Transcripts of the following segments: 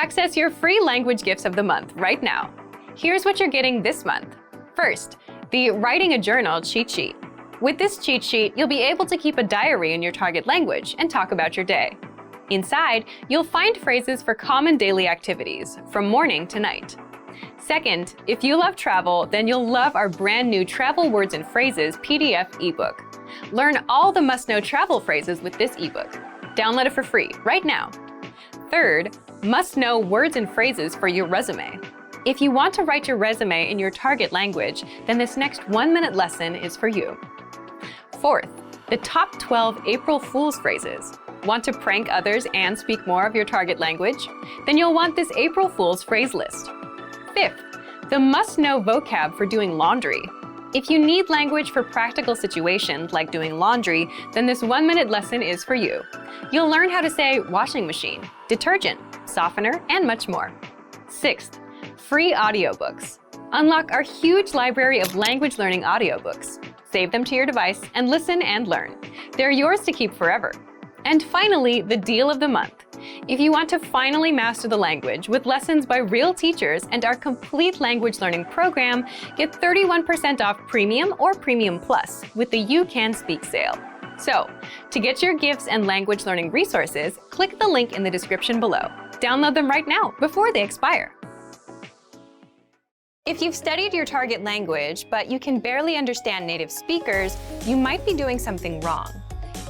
Access your free language gifts of the month right now. Here's what you're getting this month. First, the Writing a Journal cheat sheet. With this cheat sheet, you'll be able to keep a diary in your target language and talk about your day. Inside, you'll find phrases for common daily activities, from morning to night. Second, if you love travel, then you'll love our brand new Travel Words and Phrases PDF ebook. Learn all the must-know travel phrases with this ebook. Download it for free right now. Third, must-know words and phrases for your resume. If you want to write your resume in your target language, then this next 1-minute lesson is for you. Fourth, the top 12 April Fool's phrases. Want to prank others and speak more of your target language? Then you'll want this April Fool's phrase list. Fifth, the must-know vocab for doing laundry. If you need language for practical situations like doing laundry, then this 1-minute lesson is for you. You'll learn how to say washing machine, detergent, softener, and much more. Sixth, free audiobooks. Unlock our huge library of language learning audiobooks. Save them to your device and listen and learn. They're yours to keep forever. And finally, the deal of the month. If you want to finally master the language with lessons by real teachers and our complete language learning program, get 31% off Premium or Premium Plus with the You Can Speak sale. So, to get your gifts and language learning resources, click the link in the description below. Download them right now before they expire. If you've studied your target language, but you can barely understand native speakers, you might be doing something wrong.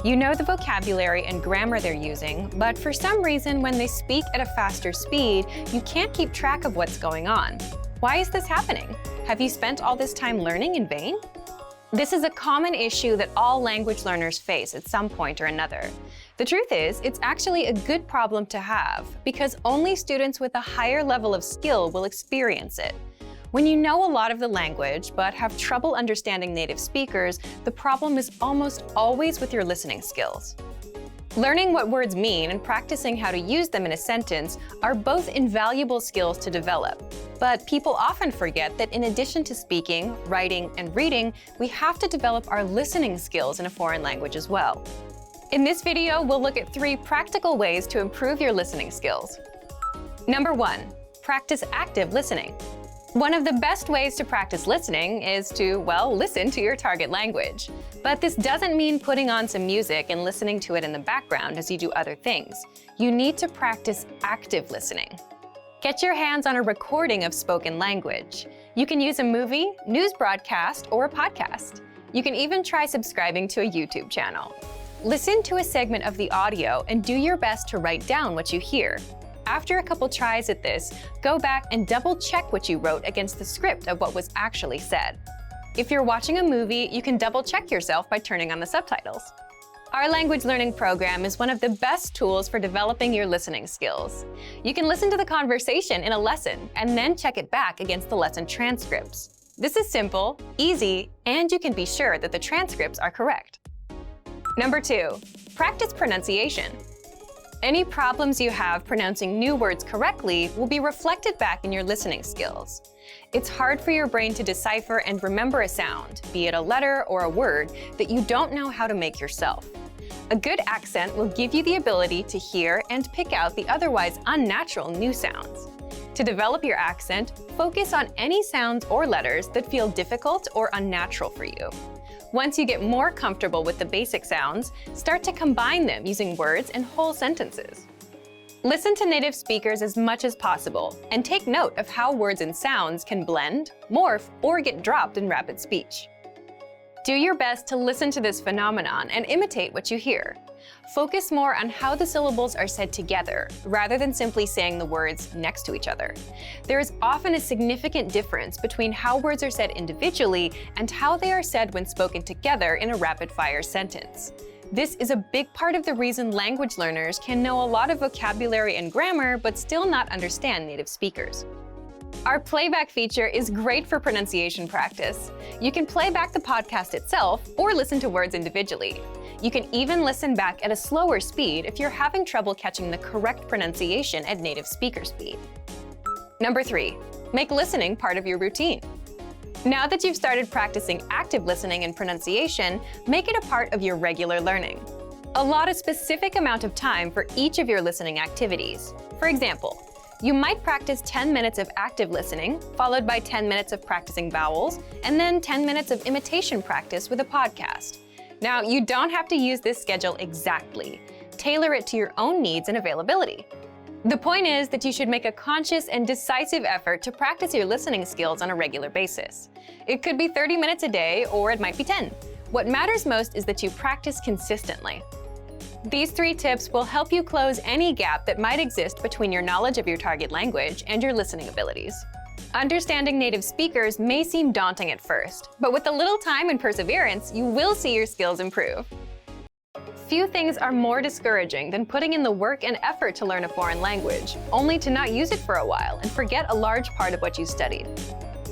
You know the vocabulary and grammar they're using, but for some reason, when they speak at a faster speed, you can't keep track of what's going on. Why is this happening? Have you spent all this time learning in vain? This is a common issue that all language learners face at some point or another. The truth is, it's actually a good problem to have, because only students with a higher level of skill will experience it. When you know a lot of the language but have trouble understanding native speakers, the problem is almost always with your listening skills. Learning what words mean and practicing how to use them in a sentence are both invaluable skills to develop. But people often forget that in addition to speaking, writing, and reading, we have to develop our listening skills in a foreign language as well. In this video, we'll look at 3 practical ways to improve your listening skills. Number 1, practice active listening. One of the best ways to practice listening is to, well, listen to your target language. But this doesn't mean putting on some music and listening to it in the background as you do other things. You need to practice active listening. Get your hands on a recording of spoken language. You can use a movie, news broadcast, or a podcast. You can even try subscribing to a YouTube channel. Listen to a segment of the audio and do your best to write down what you hear. After a couple tries at this, go back and double-check what you wrote against the script of what was actually said. If you're watching a movie, you can double-check yourself by turning on the subtitles. Our language learning program is one of the best tools for developing your listening skills. You can listen to the conversation in a lesson and then check it back against the lesson transcripts. This is simple, easy, and you can be sure that the transcripts are correct. Number 2, practice pronunciation. Any problems you have pronouncing new words correctly will be reflected back in your listening skills. It's hard for your brain to decipher and remember a sound, be it a letter or a word, that you don't know how to make yourself. A good accent will give you the ability to hear and pick out the otherwise unnatural new sounds. To develop your accent, focus on any sounds or letters that feel difficult or unnatural for you. Once you get more comfortable with the basic sounds, start to combine them using words and whole sentences. Listen to native speakers as much as possible, and take note of how words and sounds can blend, morph, or get dropped in rapid speech. Do your best to listen to this phenomenon and imitate what you hear. Focus more on how the syllables are said together, rather than simply saying the words next to each other. There is often a significant difference between how words are said individually and how they are said when spoken together in a rapid-fire sentence. This is a big part of the reason language learners can know a lot of vocabulary and grammar but still not understand native speakers. Our playback feature is great for pronunciation practice. You can play back the podcast itself or listen to words individually. You can even listen back at a slower speed if you're having trouble catching the correct pronunciation at native speaker speed. Number 3, make listening part of your routine. Now that you've started practicing active listening and pronunciation, make it a part of your regular learning. Allot a specific amount of time for each of your listening activities. For example, You might practice 10 minutes of active listening, followed by 10 minutes of practicing vowels, and then 10 minutes of imitation practice with a podcast. Now, you don't have to use this schedule exactly. Tailor it to your own needs and availability. The point is that you should make a conscious and decisive effort to practice your listening skills on a regular basis. It could be 30 minutes a day, or it might be 10. What matters most is that you practice consistently. These 3 tips will help you close any gap that might exist between your knowledge of your target language and your listening abilities. Understanding native speakers may seem daunting at first, but with a little time and perseverance, you will see your skills improve. Few things are more discouraging than putting in the work and effort to learn a foreign language, only to not use it for a while and forget a large part of what you studied.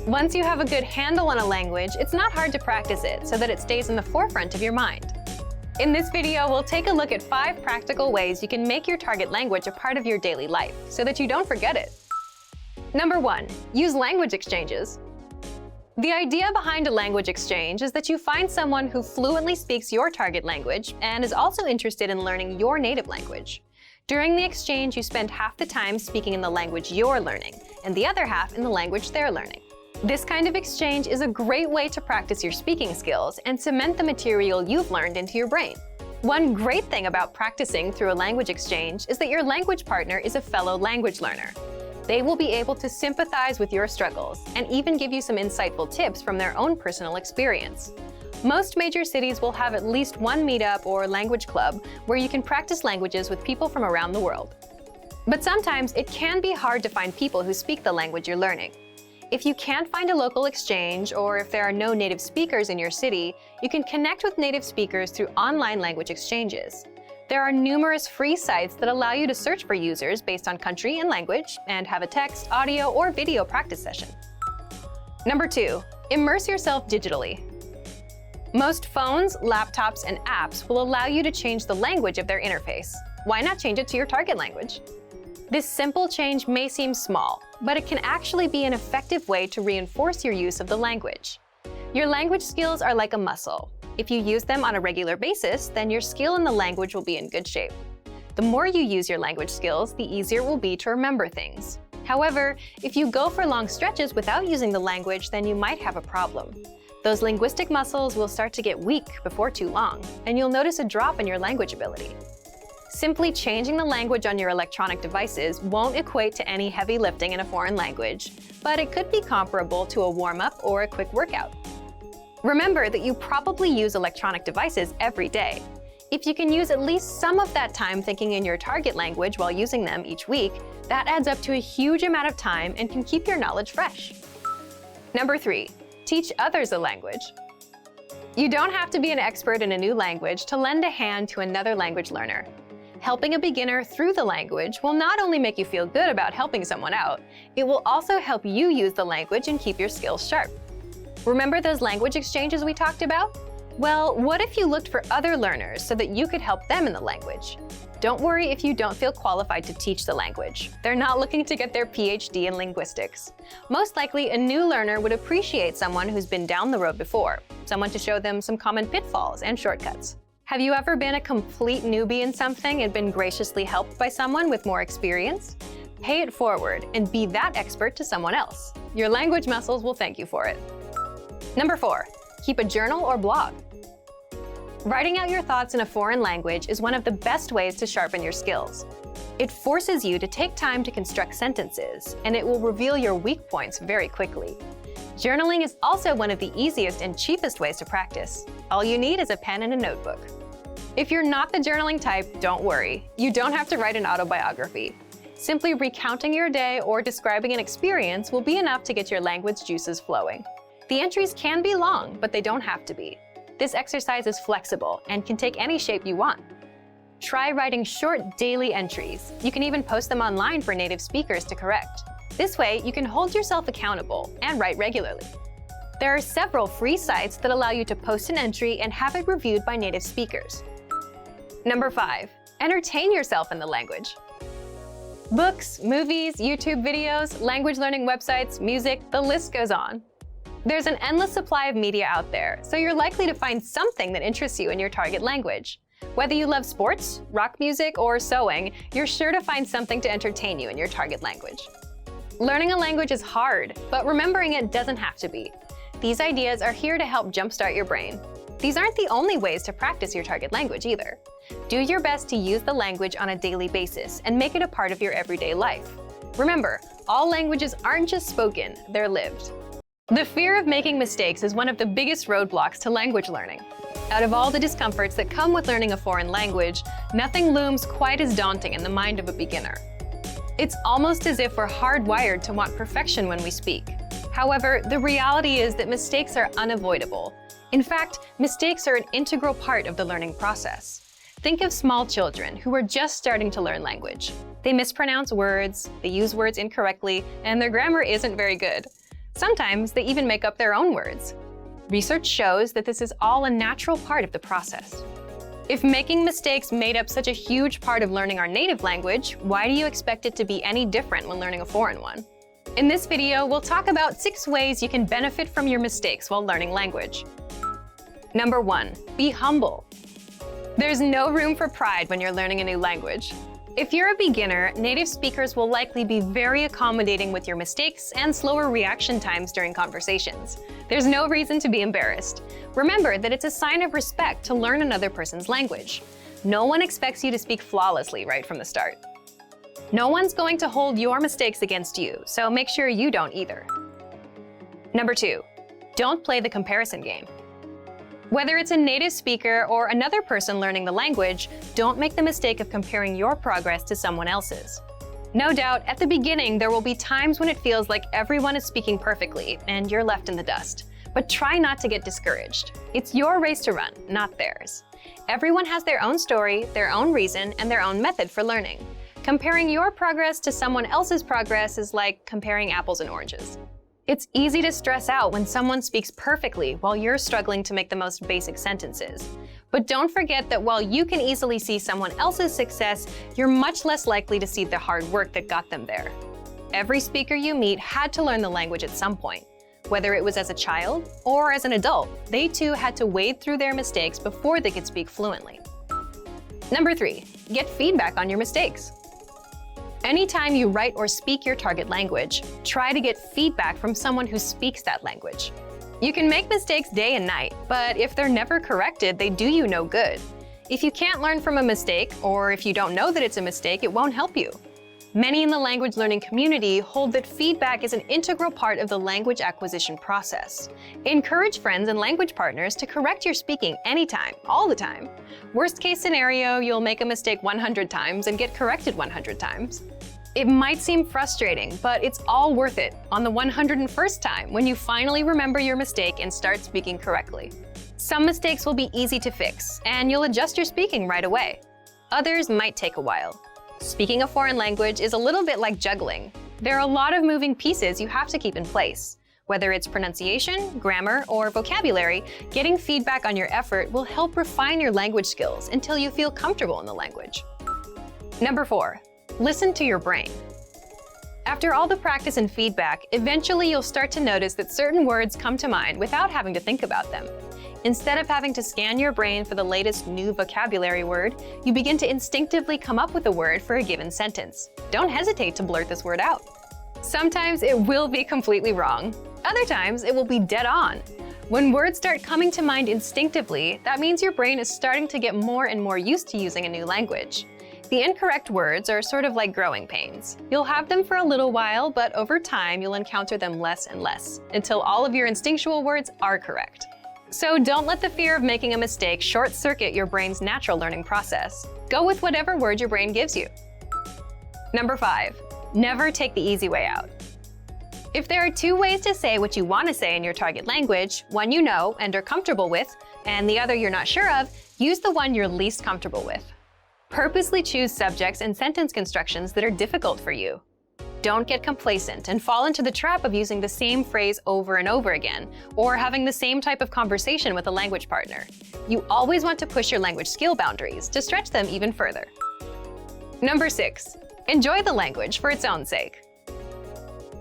Once you have a good handle on a language, it's not hard to practice it so that it stays in the forefront of your mind. In this video, we'll take a look at 5 practical ways you can make your target language a part of your daily life so that you don't forget it. Number 1, use language exchanges. The idea behind a language exchange is that you find someone who fluently speaks your target language and is also interested in learning your native language. During the exchange, you spend half the time speaking in the language you're learning, and the other half in the language they're learning. This kind of exchange is a great way to practice your speaking skills and cement the material you've learned into your brain. One great thing about practicing through a language exchange is that your language partner is a fellow language learner. They will be able to sympathize with your struggles and even give you some insightful tips from their own personal experience. Most major cities will have at least one meetup or language club where you can practice languages with people from around the world. But sometimes it can be hard to find people who speak the language you're learning. If you can't find a local exchange, or if there are no native speakers in your city, you can connect with native speakers through online language exchanges. There are numerous free sites that allow you to search for users based on country and language and have a text, audio, or video practice session. Number 2, immerse yourself digitally. Most phones, laptops, and apps will allow you to change the language of their interface. Why not change it to your target language? This simple change may seem small, but it can actually be an effective way to reinforce your use of the language. Your language skills are like a muscle. If you use them on a regular basis, then your skill in the language will be in good shape. The more you use your language skills, the easier it will be to remember things. However, if you go for long stretches without using the language, then you might have a problem. Those linguistic muscles will start to get weak before too long, and you'll notice a drop in your language ability. Simply changing the language on your electronic devices won't equate to any heavy lifting in a foreign language, but it could be comparable to a warm-up or a quick workout. Remember that you probably use electronic devices every day. If you can use at least some of that time thinking in your target language while using them each week, that adds up to a huge amount of time and can keep your knowledge fresh. Number 3, teach others a language. You don't have to be an expert in a new language to lend a hand to another language learner. Helping a beginner through the language will not only make you feel good about helping someone out, it will also help you use the language and keep your skills sharp. Remember those language exchanges we talked about? Well, what if you looked for other learners so that you could help them in the language? Don't worry if you don't feel qualified to teach the language. They're not looking to get their PhD in linguistics. Most likely, a new learner would appreciate someone who's been down the road before, someone to show them some common pitfalls and shortcuts. Have you ever been a complete newbie in something and been graciously helped by someone with more experience? Pay it forward and be that expert to someone else. Your language muscles will thank you for it. Number 4, keep a journal or blog. Writing out your thoughts in a foreign language is one of the best ways to sharpen your skills. It forces you to take time to construct sentences, and it will reveal your weak points very quickly. Journaling is also one of the easiest and cheapest ways to practice. All you need is a pen and a notebook. If you're not the journaling type, don't worry. You don't have to write an autobiography. Simply recounting your day or describing an experience will be enough to get your language juices flowing. The entries can be long, but they don't have to be. This exercise is flexible and can take any shape you want. Try writing short daily entries. You can even post them online for native speakers to correct. This way, you can hold yourself accountable and write regularly. There are several free sites that allow you to post an entry and have it reviewed by native speakers. Number 5, entertain yourself in the language. Books, movies, YouTube videos, language learning websites, music, the list goes on. There's an endless supply of media out there, so you're likely to find something that interests you in your target language. Whether you love sports, rock music, or sewing, you're sure to find something to entertain you in your target language. Learning a language is hard, but remembering it doesn't have to be. These ideas are here to help jumpstart your brain. These aren't the only ways to practice your target language either. Do your best to use the language on a daily basis and make it a part of your everyday life. Remember, all languages aren't just spoken, they're lived. The fear of making mistakes is one of the biggest roadblocks to language learning. Out of all the discomforts that come with learning a foreign language, nothing looms quite as daunting in the mind of a beginner. It's almost as if we're hardwired to want perfection when we speak. However, the reality is that mistakes are unavoidable. In fact, mistakes are an integral part of the learning process. Think of small children who are just starting to learn language. They mispronounce words, they use words incorrectly, and their grammar isn't very good. Sometimes they even make up their own words. Research shows that this is all a natural part of the process. If making mistakes made up such a huge part of learning our native language, why do you expect it to be any different when learning a foreign one? In this video, we'll talk about 6 ways you can benefit from your mistakes while learning language. Number 1, be humble. There's no room for pride when you're learning a new language. If you're a beginner, native speakers will likely be very accommodating with your mistakes and slower reaction times during conversations. There's no reason to be embarrassed. Remember that it's a sign of respect to learn another person's language. No one expects you to speak flawlessly right from the start. No one's going to hold your mistakes against you, so make sure you don't either. Number 2, don't play the comparison game. Whether it's a native speaker or another person learning the language, don't make the mistake of comparing your progress to someone else's. No doubt, at the beginning, there will be times when it feels like everyone is speaking perfectly and you're left in the dust. But try not to get discouraged. It's your race to run, not theirs. Everyone has their own story, their own reason, and their own method for learning. Comparing your progress to someone else's progress is like comparing apples and oranges. It's easy to stress out when someone speaks perfectly while you're struggling to make the most basic sentences. But don't forget that while you can easily see someone else's success, you're much less likely to see the hard work that got them there. Every speaker you meet had to learn the language at some point. Whether it was as a child or as an adult, they too had to wade through their mistakes before they could speak fluently. Number 3, get feedback on your mistakes. Anytime you write or speak your target language, try to get feedback from someone who speaks that language. You can make mistakes day and night, but if they're never corrected, they do you no good. If you can't learn from a mistake, or if you don't know that it's a mistake, it won't help you. Many in the language learning community hold that feedback is an integral part of the language acquisition process. Encourage friends and language partners to correct your speaking anytime, all the time. Worst case scenario, you'll make a mistake 100 times and get corrected 100 times. It might seem frustrating, but it's all worth it on the 101st time when you finally remember your mistake and start speaking correctly. Some mistakes will be easy to fix, and you'll adjust your speaking right away. Others might take a while. Speaking a foreign language is a little bit like juggling. There are a lot of moving pieces you have to keep in place. Whether it's pronunciation, grammar, or vocabulary, getting feedback on your effort will help refine your language skills until you feel comfortable in the language. Number 4, listen to your brain. After all the practice and feedback, eventually you'll start to notice that certain words come to mind without having to think about them. Instead of having to scan your brain for the latest new vocabulary word, you begin to instinctively come up with a word for a given sentence. Don't hesitate to blurt this word out. Sometimes it will be completely wrong. Other times it will be dead on. When words start coming to mind instinctively, that means your brain is starting to get more and more used to using a new language. The incorrect words are sort of like growing pains. You'll have them for a little while, but over time you'll encounter them less and less, until all of your instinctual words are correct. So don't let the fear of making a mistake short-circuit your brain's natural learning process. Go with whatever word your brain gives you. Number 5, never take the easy way out. If there are 2 ways to say what you want to say in your target language, one you know and are comfortable with, and the other you're not sure of, use the one you're least comfortable with. Purposely choose subjects and sentence constructions that are difficult for you. Don't get complacent and fall into the trap of using the same phrase over and over again, or having the same type of conversation with a language partner. You always want to push your language skill boundaries to stretch them even further. Number 6, enjoy the language for its own sake.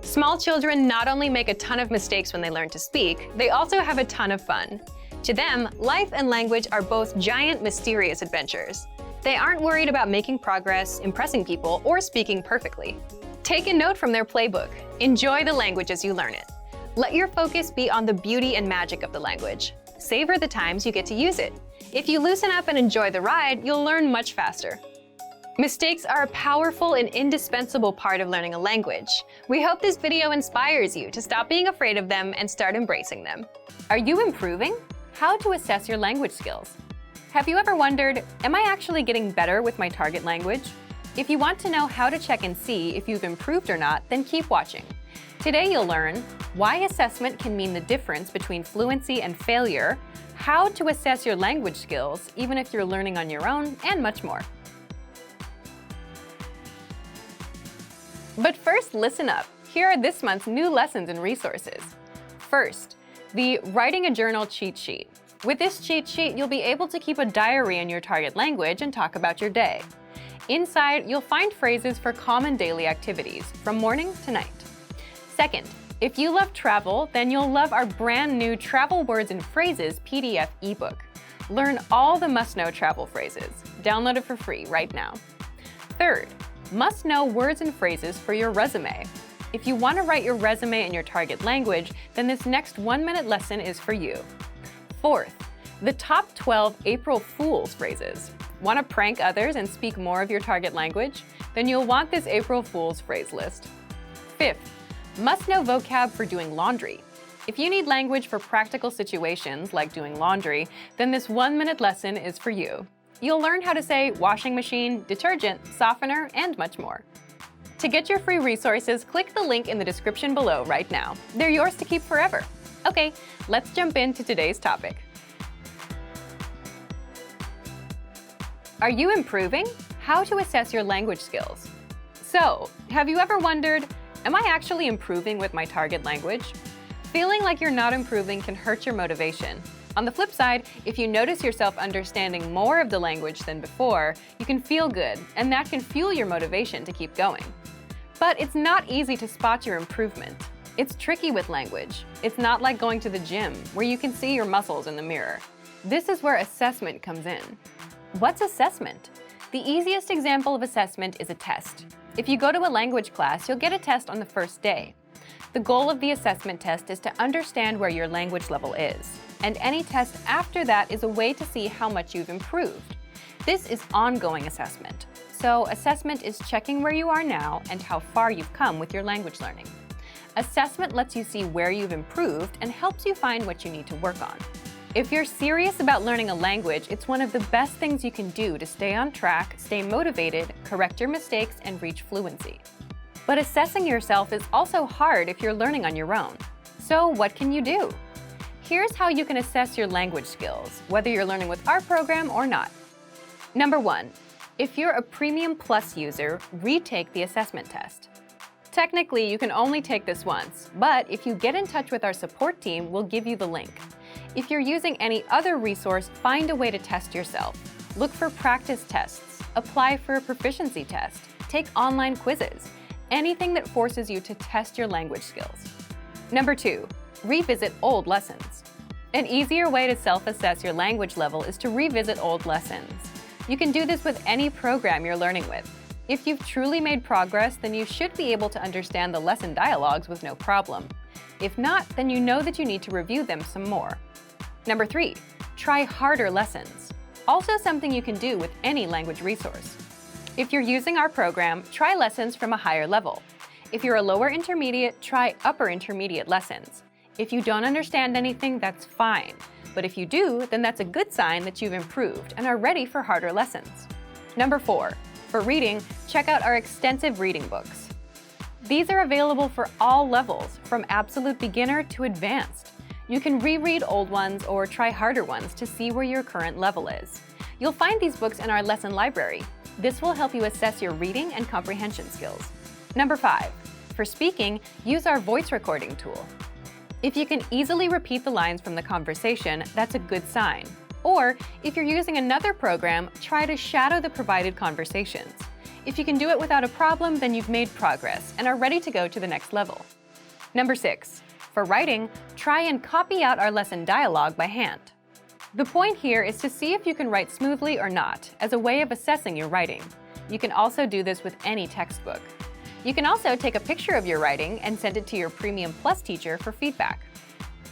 Small children not only make a ton of mistakes when they learn to speak, they also have a ton of fun. To them, life and language are both giant, mysterious adventures. They aren't worried about making progress, impressing people, or speaking perfectly. Take a note from their playbook. Enjoy the language as you learn it. Let your focus be on the beauty and magic of the language. Savor the times you get to use it. If you loosen up and enjoy the ride, you'll learn much faster. Mistakes are a powerful and indispensable part of learning a language. We hope this video inspires you to stop being afraid of them and start embracing them. Are you improving? How to assess your language skills. Have you ever wondered, am I actually getting better with my target language? If you want to know how to check and see if you've improved or not, then keep watching. Today you'll learn why assessment can mean the difference between fluency and failure, how to assess your language skills even if you're learning on your own, and much more. But first, listen up. Here are this month's new lessons and resources. First, the Writing a Journal cheat sheet. With this cheat sheet, you'll be able to keep a diary in your target language and talk about your day. Inside, you'll find phrases for common daily activities, from morning to night. Second, if you love travel, then you'll love our brand new Travel Words and Phrases PDF ebook. Learn all the must-know travel phrases. Download it for free right now. Third, must-know words and phrases for your resume. If you want to write your resume in your target language, then this next 1-minute lesson is for you. Fourth, the top 12 April Fool's phrases. Want to prank others and speak more of your target language? Then you'll want this April Fool's phrase list. Fifth, must-know vocab for doing laundry. If you need language for practical situations like doing laundry, then this 1-minute lesson is for you. You'll learn how to say washing machine, detergent, softener, and much more. To get your free resources, click the link in the description below right now. They're yours to keep forever. Okay, let's jump into today's topic. Are you improving? How to assess your language skills. So, have you ever wondered, am I actually improving with my target language? Feeling like you're not improving can hurt your motivation. On the flip side, if you notice yourself understanding more of the language than before, you can feel good, and that can fuel your motivation to keep going. But it's not easy to spot your improvement. It's tricky with language. It's not like going to the gym, where you can see your muscles in the mirror. This is where assessment comes in. What's assessment? The easiest example of assessment is a test. If you go to a language class, you'll get a test on the first day. The goal of the assessment test is to understand where your language level is, and any test after that is a way to see how much you've improved. This is ongoing assessment. So assessment is checking where you are now and how far you've come with your language learning. Assessment lets you see where you've improved and helps you find what you need to work on. If you're serious about learning a language, it's one of the best things you can do to stay on track, stay motivated, correct your mistakes, and reach fluency. But assessing yourself is also hard if you're learning on your own. So what can you do? Here's how you can assess your language skills, whether you're learning with our program or not. Number 1, if you're a Premium Plus user, retake the assessment test. Technically, you can only take this once, but if you get in touch with our support team, we'll give you the link. If you're using any other resource, find a way to test yourself. Look for practice tests, apply for a proficiency test, take online quizzes, anything that forces you to test your language skills. Number 2, revisit old lessons. An easier way to self-assess your language level is to revisit old lessons. You can do this with any program you're learning with. If you've truly made progress, then you should be able to understand the lesson dialogues with no problem. If not, then you know that you need to review them some more. Number 3, try harder lessons. Also something you can do with any language resource. If you're using our program, try lessons from a higher level. If you're a lower intermediate, try upper intermediate lessons. If you don't understand anything, that's fine. But if you do, then that's a good sign that you've improved and are ready for harder lessons. Number 4, for reading, check out our extensive reading books. These are available for all levels, from absolute beginner to advanced. You can reread old ones or try harder ones to see where your current level is. You'll find these books in our lesson library. This will help you assess your reading and comprehension skills. Number 5, for speaking, use our voice recording tool. If you can easily repeat the lines from the conversation, that's a good sign. Or, if you're using another program, try to shadow the provided conversations. If you can do it without a problem, then you've made progress and are ready to go to the next level. Number 6, for writing, try and copy out our lesson dialogue by hand. The point here is to see if you can write smoothly or not, as a way of assessing your writing. You can also do this with any textbook. You can also take a picture of your writing and send it to your Premium Plus teacher for feedback.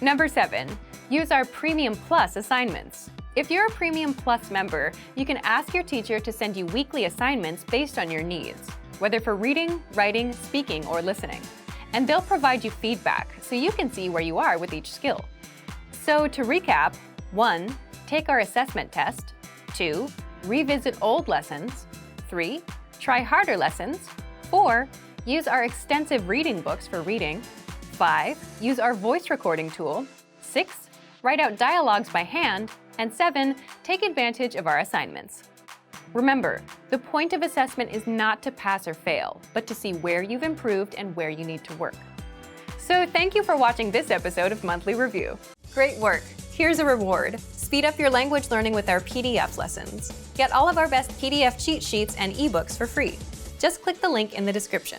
Number 7. Use our Premium Plus assignments. If you're a Premium Plus member, you can ask your teacher to send you weekly assignments based on your needs, whether for reading, writing, speaking, or listening. And they'll provide you feedback so you can see where you are with each skill. So to recap, 1. Take our assessment test. 2. Revisit old lessons. 3. Try harder lessons. 4. Use our extensive reading books for reading. 5. Use our voice recording tool. 6. Write out dialogues by hand. And 7. Take advantage of our assignments. Remember, the point of assessment is not to pass or fail, but to see where you've improved and where you need to work. So thank you for watching this episode of Monthly Review. Great work! Here's a reward. Speed up your language learning with our PDF lessons. Get all of our best PDF cheat sheets and ebooks for free. Just click the link in the description.